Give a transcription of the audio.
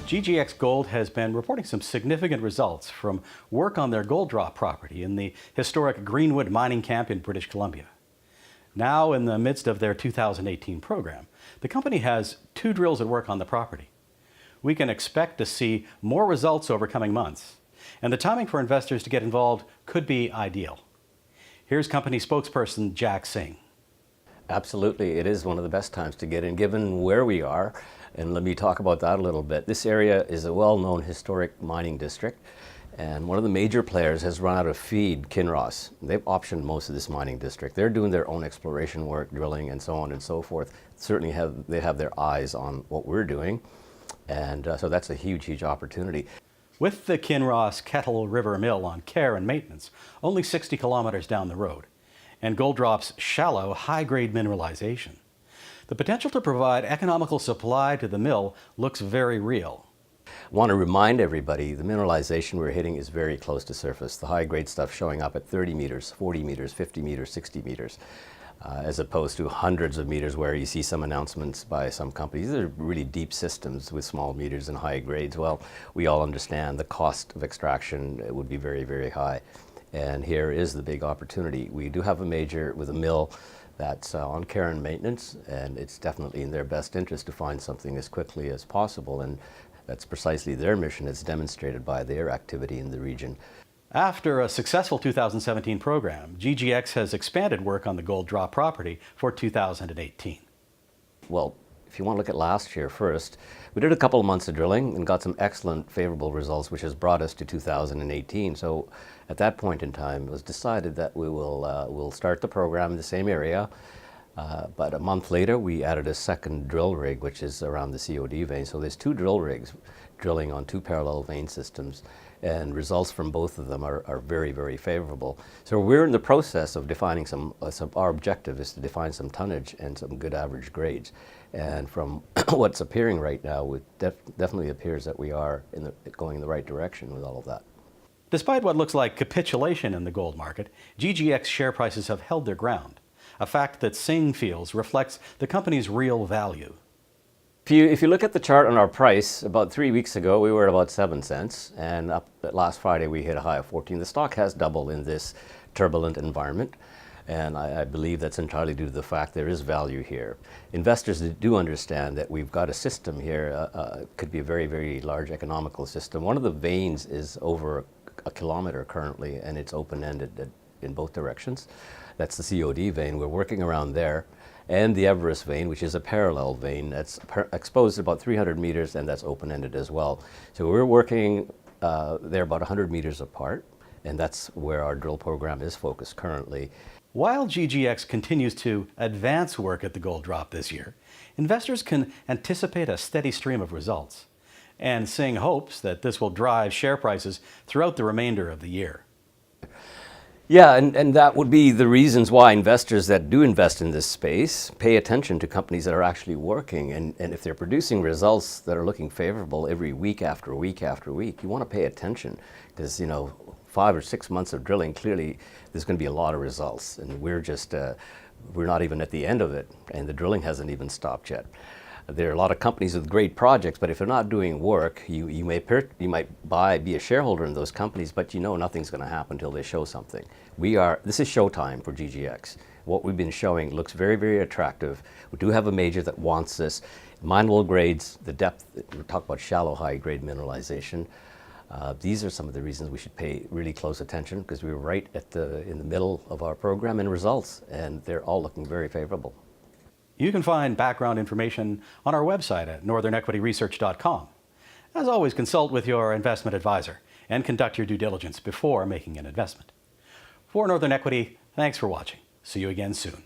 GGX Gold has been reporting some significant results from work on their gold drop property in the historic Greenwood mining camp in British Columbia. Now, in the midst of their 2018 program, the company has 2 drills at work on the property. We can expect to see more results over coming months, and the timing for investors to get involved could be ideal. Here's company spokesperson Jack Singh. Absolutely, it is one of the best times to get in, given where we are. And let me talk about that a little bit. This area is a well-known historic mining district, and one of the major players has run out of feed, Kinross. They've optioned most of this mining district. They're doing their own exploration work, drilling, and so on and so forth. Certainly they have their eyes on what we're doing, and so that's a huge, huge opportunity. With the Kinross Kettle River Mill on care and maintenance, only 60 kilometers down the road, and Goldrop's shallow, high-grade mineralization, the potential to provide economical supply to the mill looks very real. I want to remind everybody the mineralization we're hitting is very close to surface. The high-grade stuff showing up at 30 meters, 40 meters, 50 meters, 60 meters, as opposed to hundreds of meters where you see some announcements by some companies. These are really deep systems with small meters and high grades. Well, we all understand the cost of extraction would be very, very high. And here is the big opportunity. We do have a major with a mill that's on care and maintenance, and it's definitely in their best interest to find something as quickly as possible, and that's precisely their mission as demonstrated by their activity in the region. After a successful 2017 program, GGX has expanded work on the gold drop property for 2018. Well, if you want to look at last year first, we did a couple of months of drilling and got some excellent favorable results, which has brought us to 2018. So at that point in time, it was decided that we'll start the program in the same area. But a month later, we added a second drill rig, which is around the COD vein. So there's 2 drill rigs drilling on 2 parallel vein systems, and results from both of them are very, very favorable. So we're in the process of defining our objective is to define some tonnage and some good average grades. And from what's appearing right now, it definitely appears that we are going in the right direction with all of that. Despite what looks like capitulation in the gold market, GGX share prices have held their ground, a fact that Singh feels reflects the company's real value. If you look at the chart on our price, about 3 weeks ago we were at about 7 cents, and up last Friday we hit a high of 14. The stock has doubled in this turbulent environment, and I believe that's entirely due to the fact there is value here. Investors do understand that we've got a system here, could be a very, very large economical system. One of the veins is over a kilometer currently, and it's open-ended in both directions. That's the COD vein. We're working around there. And the Everest vein, which is a parallel vein that's exposed about 300 meters, and that's open-ended as well. So we're working they're about 100 meters apart, and that's where our drill program is focused currently. While GGX continues to advance work at the gold drop this year, investors can anticipate a steady stream of results. And Singh hopes that this will drive share prices throughout the remainder of the year. Yeah, and that would be the reasons why investors that do invest in this space pay attention to companies that are actually working. And if they're producing results that are looking favorable every week after week after week, you want to pay attention because, 5 or 6 months of drilling, clearly there's going to be a lot of results. And we're not even at the end of it, and the drilling hasn't even stopped yet. There are a lot of companies with great projects, but if they're not doing work, you might be a shareholder in those companies, but nothing's going to happen until they show something. This is showtime for GGX. What we've been showing looks very, very attractive. We do have a major that wants this. Mineable grades, the depth, we talk about shallow, high-grade mineralization. These are some of the reasons we should pay really close attention because we were right in the middle of our program and results, and they're all looking very favorable. You can find background information on our website at northernequityresearch.com. As always, consult with your investment advisor and conduct your due diligence before making an investment. For Northern Equity, thanks for watching. See you again soon.